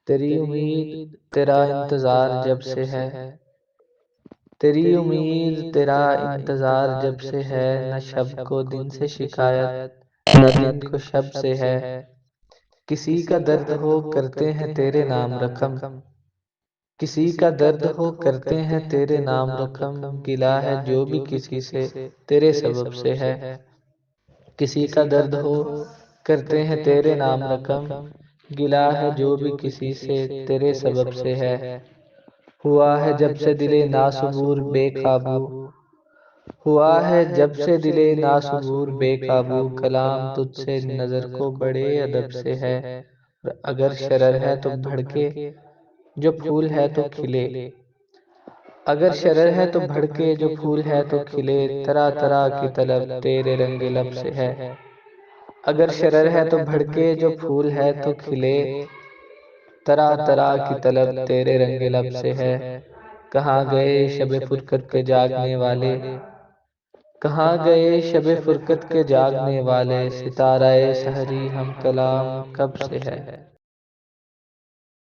تیری امید تیرا انتظار جب سے ہے، تیری امید تیرا انتظار جب سے ہے، نہ شب کو دن سے شکایت، نہ دن کو شب سے ہے۔ کسی کا درد ہو کرتے ہیں تیرے نام رقم، کسی کا درد ہو کرتے ہیں تیرے نام رقم، گلا ہے جو بھی کسی سے تیرے سبب سے ہے۔ کسی کا درد ہو کرتے ہیں تیرے نام رقم، گلا ہے جو بھی کسی سے تیرے سبب سے ہے۔ ہوا ہے جب سے دل ناصبور بے قابو، ہوا ہے جب سے دل ناصبور بے قابو، کلام تجھ سے نظر کو بڑے ادب سے ہے۔ اگر شرر ہے تو بھڑکے جو پھول ہے تو کھلے، اگر شرر ہے تو بھڑکے جو پھول ہے تو کھلے، طرح طرح کی طلب تیرے رنگ لب سے ہے۔ اگر شرر ہے تو بھڑکے جو پھول ہے تو کھلے، طرح طرح کی طلب تیرے رنگ لب سے ہے۔ کہاں گئے شب فرقت کے جاگنے والے، کہاں گئے شب فرقت کے جاگنے والے، ستارہ سحری ہم کلام کب سے ہے۔